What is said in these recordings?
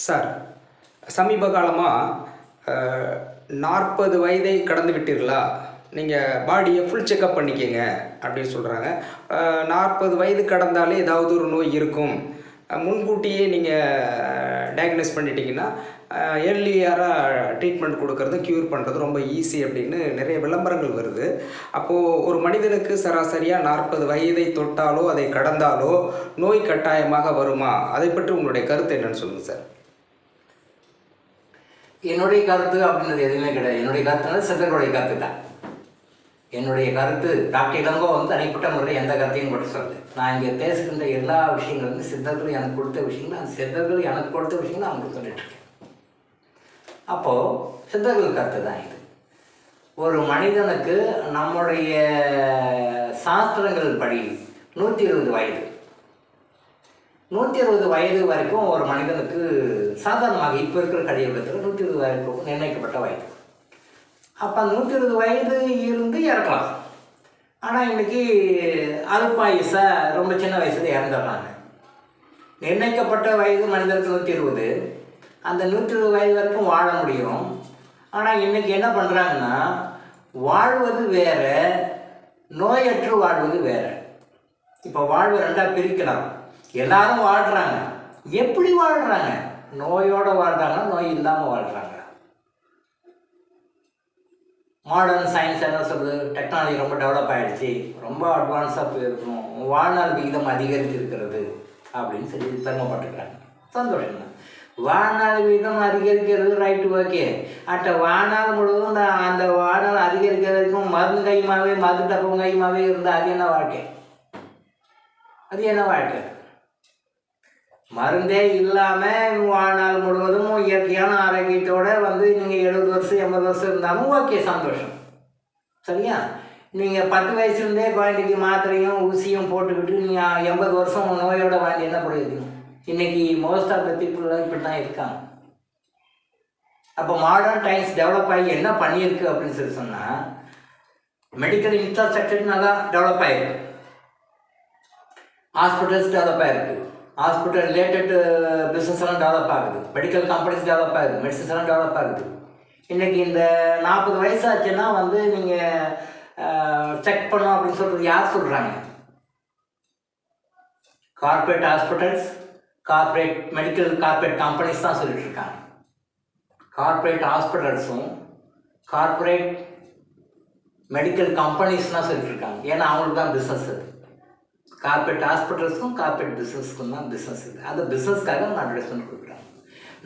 Sir, சமீப காலமாக 40 வயதை கடந்து விட்டீர்களா? நீங்கள் பாடியை ஃபுல் செக்கப் பண்ணிக்கங்க அப்படின்னு சொல்கிறாங்க. 40 வயது கடந்தாலே ஏதாவது ஒரு நோய் இருக்கும். முன்கூட்டியே நீங்கள் டயக்னோஸ் பண்ணிட்டீங்கன்னா ஏர்லியராக ட்ரீட்மெண்ட் கொடுக்கறது, க்யூர் பண்ணுறது ரொம்ப ஈஸி அப்படின்னு நிறைய விளம்பரங்கள் வருது. அப்போது ஒரு மனிதனுக்கு சராசரியாக 40 வயதை தொட்டாலோ அதை கடந்தாலோ நோய் கட்டாயமாக வருமா? அதை பற்றி உங்களுடைய கருத்து என்னன்னு சொல்லுங்கள் சார். என்னுடைய கருத்து அப்படின்றது எதுவுமே கிடையாது. என்னுடைய கருத்துனால சித்தர்களுடைய கருத்து தான். என்னுடைய கருத்து டாக்டர் இளங்கோ தனிப்பட்ட முறையில் எந்த கருத்தையும் போட்டு சொல்லலை. நான் இங்கே பேசுகின்ற எல்லா விஷயங்களும் சித்தர்கள் எனக்கு கொடுத்த விஷயங்கள், அந்த சித்தர்கள் எனக்கு கொடுத்த விஷயங்கள் அவங்களுக்கு சொல்லிட்டுருக்கேன். அப்போது சித்தர்கள் கருத்து தான் இது. ஒரு மனிதனுக்கு நம்முடைய சாஸ்திரங்கள் படி 120 வயது 120 வயது வரைக்கும் ஒரு மனிதனுக்கு சாதாரணமாக இப்போ இருக்கிற கலியுகத்தில் 120 வயது நிர்ணயிக்கப்பட்ட வயது. அப்போ 120 வயது இருந்து இறக்கலாம். ஆனால் இன்றைக்கி அல்பாயுசாக ரொம்ப சின்ன வயசுல இறந்துடுறாங்க. நிர்ணயிக்கப்பட்ட வயது மனிதருக்கு 120. அந்த 120 வயது வரைக்கும் வாழ முடியும். ஆனால் இன்றைக்கி என்ன பண்ணுறாங்கன்னா, வாழ்வது வேறு, நோயற்று வாழ்வது வேறு. இப்போ வாழ்வு ரெண்டாக பிரிக்கலாம். எல்லாரும் வாழ்கிறாங்க. எப்படி வாழ்கிறாங்க? நோயோடு வாழ்கிறாங்க, நோய் இல்லாமல் வாழ்கிறாங்க. மாடர்ன் சயின்ஸ் என்ன சொல்லுது? டெக்னாலஜி ரொம்ப டெவலப் ஆகிடுச்சு, ரொம்ப அட்வான்ஸாக போயிருக்கணும், வாழ்நாள் விகிதம் அதிகரித்து இருக்கிறது அப்படின்னு சொல்லி பெருமைப்பட்டுக்கிறாங்க. சந்தோஷம் தான். வாழ்நாள் விகிதம் அதிகரிக்கிறது ரைட்டு, ஓகே. வாழ்நாள் முழுவதும் அந்த வாழ்நாள் அதிகரிக்கிறதுக்கும் மருந்து கையுமாவே, மருந்து டப்பம் கையுமாவே இருந்தால் அது என்ன வாழ்க்கை? அது என்ன வாழ்க்கை? மருந்தே இல்லாமல் வாழ்நாள் முழுவதும் இயற்கையான ஆரோக்கியத்தோடு நீங்கள் 70 வருஷம் 80 வருஷம் இருந்தாலும் ஓகே, சந்தோஷம். சரியா? நீங்கள் 10 வயசுலேருந்தே குழந்தைக்கு மாத்திரையும் ஊசியும் போட்டுக்கிட்டு நீங்கள் 80 வருஷம் நோயோட வாழ்ந்து என்ன பிரயோஜனம்? இன்றைக்கி மோஸ்ட் ஆஃப் த பீப்புள் இப்படி தான் இருக்காங்க. அப்போ மாடர்ன் டைம்ஸ் டெவலப் ஆகி என்ன பண்ணியிருக்கு அப்படின்னு சொல்லி சொன்னால், மெடிக்கல் இன்ஃப்ராஸ்ட்ரக்சர் நல்லா டெவலப் ஆகிருக்கு, ஹாஸ்பிட்டல்ஸ் டெவலப் ஆகிருக்கு, ஹாஸ்பிட்டல் ரிலேட்டட் பிஸ்னஸ் எல்லாம் டெவலப் ஆகுது, மெடிக்கல் கம்பெனிஸ் டெவலப் ஆகுது, மெடிசன்ஸ் எல்லாம் டெவலப் ஆகுது. இன்றைக்கி இந்த 40 வயசாச்சுன்னா நீங்கள் செக் பண்ணோம் அப்படின்னு சொல்கிறது யார் சொல்கிறாங்க? Corporate hospitals, corporate medical corporate companies தான் சொல்லிட்டு இருக்காங்க. கார்பரேட் ஹாஸ்பிட்டல்ஸும் கார்பரேட் மெடிக்கல் கம்பெனிஸ் தான் சொல்லிட்டு இருக்காங்க. ஏன்னா அவங்களுக்கு தான் பிஸ்னஸ் அது. கார்பரேட் ஹாஸ்பிட்டல்ஸுக்கும் கார்பரேட் பிஸ்னஸ்க்கும் தான் பிஸ்னஸ் இருக்குது. அந்த பிஸ்னஸ்க்காக அவங்க அட்வர்டைஸ்மெண்ட் கொடுக்குறாங்க.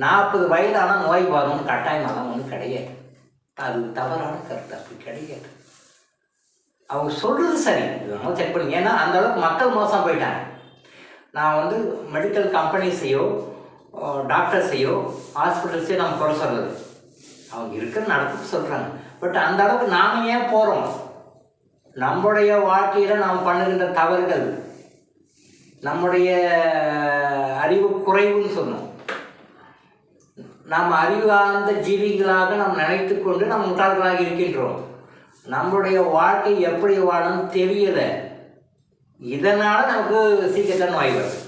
40 வயதான நோய் வரும்னு கட்டாயமாக ஒன்றும் கிடையாது. அது தவறான கருத்து. அப்படி கிடையாது. அவங்க சொல்கிறது சரி, இதெல்லாம் செக் பண்ணி. ஏன்னா அந்தளவுக்கு மக்கள் மோசம் போயிட்டாங்க. நான் மெடிக்கல் கம்பெனிஸையோ டாக்டர்ஸையோ ஹாஸ்பிட்டல்ஸையோ நம்ம குறை சொல்கிறது, அவங்க இருக்கிற நடத்துக்கு சொல்கிறாங்க. பட் அந்த அளவுக்கு நாம் ஏன் போகிறோம்? நம்முடைய வாழ்க்கையில் நாம் பண்ணுகின்ற தவறுகள், நம்முடைய அறிவு குறைவுன்னு சொன்னோம். நாம் அறிவார்ந்த ஜீவிகளாக நாம் நினைத்து கொண்டு நாம் முட்டாள்களாக இருக்கின்றோம். நம்முடைய வாழ்க்கை எப்படி வாழணும்னு தெரியலை. இதனால் நமக்கு சீக்கிரம் நோய் வருது.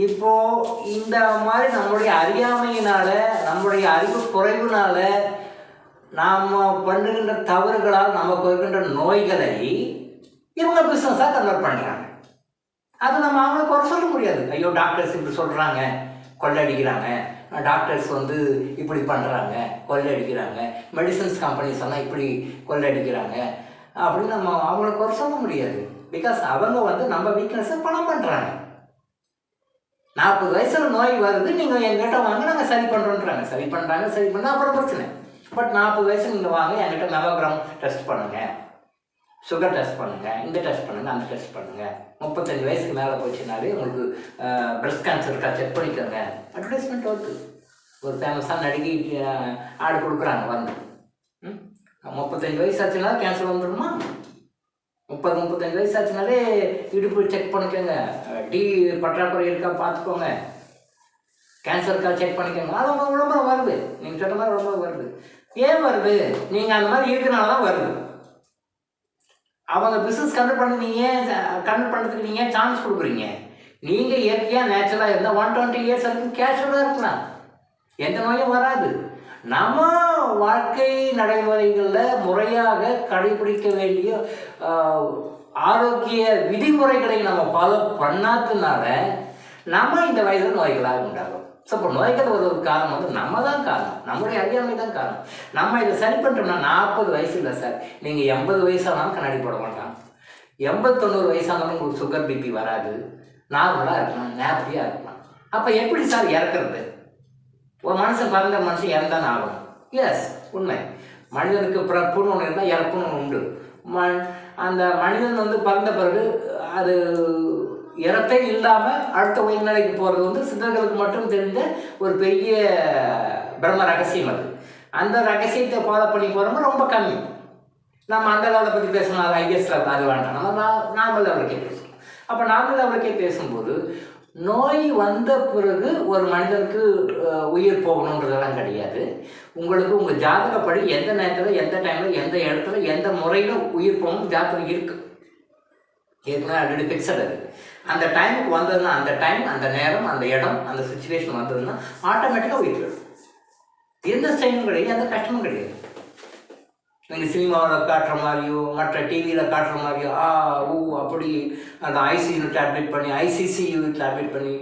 இப்போது இந்த மாதிரி நம்முடைய அறியாமையினால், நம்முடைய அறிவு குறைவுனால நாம் பண்ணுகின்ற தவறுகளால் நமக்கு இருக்கின்ற நோய்களை இவங்க பிஸ்னஸாக கன்வெர்ட் பண்ணுறாங்க. அது நம்ம அவங்கள குறை சொல்ல முடியாது. ஐயோ டாக்டர்ஸ் இப்படி சொல்கிறாங்க, கொள்ளடிக்கிறாங்க, டாக்டர்ஸ் இப்படி பண்ணுறாங்க, கொள்ளடிக்கிறாங்க, மெடிசன்ஸ் கம்பெனிஸ் எல்லாம் இப்படி கொள்ளடிக்கிறாங்க அப்படின்னு நம்ம அவங்கள குறை சொல்ல முடியாது. பிகாஸ் அவங்க நம்ம வீக்னஸை பணம் பண்ணுறாங்க. 40 வயசில் நோய் வருது, நீங்கள் எங்கிட்ட வாங்க, நாங்கள் சரி பண்ணுறோன்றாங்க. சரி பண்ணுறாங்க அப்புறம் பிரச்சனை. பட் 40 வயசு நீங்கள் வாங்க, என்கிட்ட மெமோகிராம் டெஸ்ட் பண்ணுங்கள், சுகர் டெஸ்ட் பண்ணுங்கள், இந்த டெஸ்ட் பண்ணுங்கள், அந்த டெஸ்ட் பண்ணுங்கள். 35 வயசுக்கு மேலே போச்சுனாலே உங்களுக்கு பிரஸ்ட் கேன்சர் இருக்கா செக் பண்ணிக்கோங்க. அட்வர்டைஸ்மெண்ட் வருது. ஒரு ஃபேமஸான நடிகை ஆடு கொடுக்குறாங்க. 35 வயசு ஆச்சுன்னா கேன்சர் வந்துடுமா? 30-35 வயசு ஆச்சுனாலே இடுப்பு செக் பண்ணிக்கோங்க, டி பற்றாக்குறை இருக்கா பார்த்துக்கோங்க, கேன்சருக்கா செக் பண்ணிக்கோங்க. அது உங்கள் விளம்பரம் வருது. நீங்கள் சொன்ன மாதிரி விளம்பரம் வருது. ஏன் வருது? நீங்கள் அந்த மாதிரி இருக்கிறனால தான் வருது. அவங்க பிஸ்னஸ் கன்வெர்ட் பண்ணுறதுக்கு நீங்கள் சான்ஸ் கொடுக்குறீங்க. நீங்கள் இயற்கையாக நேச்சுரலாக இருந்தால் 120 இயர்ஸ் வரைக்கும் கேஷுவலாக இருக்கலாம், எந்த நோயும் வராது. நம்ம வாழ்க்கை நடைமுறைகளில் முறையாக கடைபிடிக்க வேண்டிய ஆரோக்கிய விதிமுறைகளை நம்ம ஃபாலோ பண்ணாததுனால நம்ம இந்த வயதில் நோய்களாக உண்டாகும். ஸோ இப்போ நோய்கள் ஒரு காரணம் வந்து நம்ம தான் காரணம், நம்மளுடைய அறியாமை தான் காரணம். நம்ம இதை சரி பண்ணுறோம்னா 40 வயசு இல்லை சார், நீங்கள் 80 வயசானாலும் கண்ணாடி போட மாட்டான், 80-90 வயசானாலும் உங்களுக்கு சுகர் பிபி வராது, நார்மலாக இருக்கலாம், ஹாப்பியாக இருக்கலாம். அப்போ எப்படி சார் இறக்குறது? ஒரு மனுஷன் பிறந்த மனுஷன் இறந்தானே ஆகணும். எஸ், உண்மை. மனிதனுக்கு பிறப்புன்னு ஒன்று இருந்தால் இறப்புன்னு ஒன்று உண்டு. அந்த மனிதன் வந்து பிறந்த பிறகு அது இறப்பே இல்லாமல் அடுத்த உயர்நிலைக்கு போகிறது வந்து சித்தர்களுக்கு மட்டும் தெரிந்த ஒரு பெரிய பிரம்ம ரகசியம். அது அந்த ரகசியத்தை ஃபாலோ பண்ணி போகிறவங்க ரொம்ப கம்மி. நம்ம அந்த லெவலை பற்றி பேசணும், அது ஐஎஸ் லெவல், அது வேண்டாம், நம்ம நார்மல் லெவலுக்கே பேசணும். அப்போ நார்மல் லெவலுக்கே பேசும்போது நோய் வந்த பிறகு ஒரு மனிதனுக்கு உயிர் போகணுன்றதெல்லாம் கிடையாது. உங்களுக்கு உங்கள் ஜாதகப்படி எந்த நேரத்தில், எந்த டைமில், எந்த இடத்துல, எந்த முறையில் உயிர் போகணும் ஜாதகம் இருக்குது. ஏற்கனவே ஆல்ரெடி ஃபிக்ஸட். அது அந்த டைமுக்கு வந்ததுன்னா, அந்த டைம், அந்த நேரம், அந்த இடம், அந்த சுச்சுவேஷன் வந்ததுன்னா ஆட்டோமேட்டிக்காக உயிர் போயிடும். எந்த ஸ்டைலும் கிடையாது, எந்த கஷ்டமும் கிடையாது. நீங்கள் சினிமாவில் காட்டுற மாதிரியோ மற்ற டிவியில் காட்டுற மாதிரியோ அப்படி அந்த ஐசியூ யூனிட் அட்மிட் பண்ணி, ஐசிசி யூனிட்டில் அட்மிட் பண்ணி,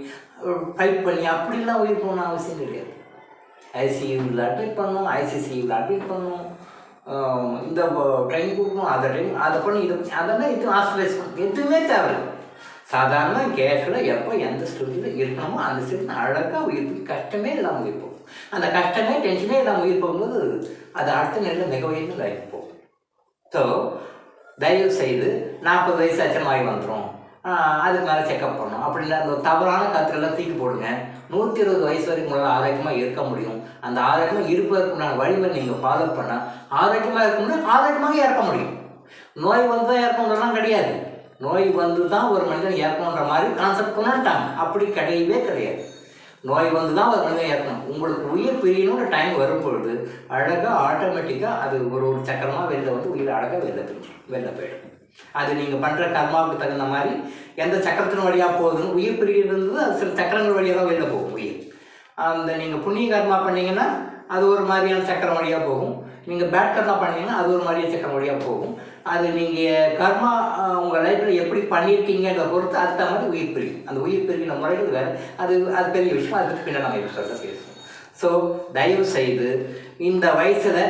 ஃபைட் பண்ணி அப்படிலாம் உயிர் போகணும் அவசியம் கிடையாது. ஐசியூவில் அட்மிட் பண்ணணும், ஐசிசியூவில் அட்மிட் பண்ணணும், இந்த ட்ரெயின் கொடுக்கணும், அதை பண்ணி அதெல்லாம் இது ஹாஸ்பிட்டலைஸ் பண்ணணும், எதுவுமே தேவையில்லை. சாதாரண கேஷில் எப்போ எந்த ஸ்டேஜில் இருக்கணுமோ அந்த ஸ்டேஜில் அழகாக உயிர் போய் கஷ்டமே இல்லாமல் உயிர் போகும். அந்த கஷ்டமே டென்ஷனே இல்லாமல் உயிர் போகும்போது அது அடுத்த நிலையில் மிக உயர்ந்த லைஃப் போகும். ஸோ தயவு செய்து 40 வயசு அச்சமாகி வந்துடும், அதுக்கு மேலே செக்அப் பண்ணணும் அப்படின்னா அந்த தவறான கருத்துக்கெல்லாம் தூக்கி போடுங்க. 120 வயசு வரைக்கும் உங்களால் ஆரோக்கியமாக இருக்க முடியும். அந்த ஆரோக்கியமாக இருப்பதற்குண்டான வழிமுறை நீங்கள் ஃபாலோ பண்ணால் ஆரோக்கியமாக இருக்கணும்னா ஆரோக்கியமாக இறக்க முடியும். நோய் வந்து தான் இறக்கணுன்றலாம் கிடையாது. நோய் வந்து தான் ஒரு மனிதன் இறக்கணுன்ற மாதிரி கான்செப்ட் கொண்டாட்டாங்க. அப்படி கிடையவே கிடையாது. நோய் வந்து தான் ஒரு மனிதன் இறக்கணும். உங்களுக்கு உயிர் பிரியணுன்ற டைம் வரும்பொழுது அழகாக ஆட்டோமேட்டிக்காக அது ஒரு சக்கரமாக வெளில வந்து உயிர் அழகாக வெளில போயிடும். அது நீங்கள் பண்ணுற கர்மாவுக்கு தகுந்த மாதிரி எந்த சக்கரத்தின் வழியாக போகுதுன்னு உயிர் பிரிகிறது அது சில சக்கரங்கள் வழியாக தான் வெளில போகும் உயிர். அந்த நீங்கள் புண்ணிய கர்மா பண்ணிங்கன்னா அது ஒரு மாதிரியான சக்கரம் வழியாக போகும். நீங்கள் பேட் கர்மா பண்ணிங்கன்னா அது ஒரு மாதிரியான சக்கரம் வழியாக போகும். அது நீங்கள் கர்மா உங்கள் லைஃப்பில் எப்படி பண்ணியிருக்கீங்கன்ற பொறுத்து அதுக்கு தகுந்த மாதிரி உயிர் பிரியும். அந்த உயிர் பிரிகிற முறைகள் வேறு, அது பெரிய விஷயம். அதுக்கு பின்னாடி நம்ம சொல்ல பேசுவோம். ஸோ தயவு செய்து இந்த வயசில்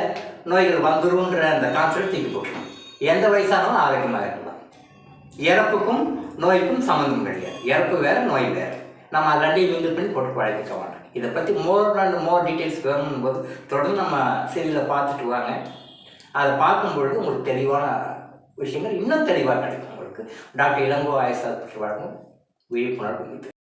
நோய்கள் வந்துருன்ற அந்த கான்செப்ட் தூக்கி போட்டுருவோம். எந்த வயசானாலும் ஆரோக்கியமாக இருக்கலாம். இறப்புக்கும் நோய்க்கும் சம்மந்தம் கிடையாது. இறப்பு வேறு, நோய் வேறு. நம்ம அது ரெண்டையும் மிங்கிள் பண்ணி போட்டு பழகிக்க மாட்டோம். இதை பற்றி மோர் டீட்டெயில்ஸ் வேணும்னு போது தொடர்ந்து நம்ம சீரியலில் பார்த்துட்டு வாங்க. அதை பார்க்கும்பொழுது உங்களுக்கு தெளிவான விஷயங்கள் இன்னும் தெளிவாக கிடைக்கும். உங்களுக்கு டாக்டர் இளங்கோ ஆயுஷ் வழங்கும் விழிப்புணர்வு இது.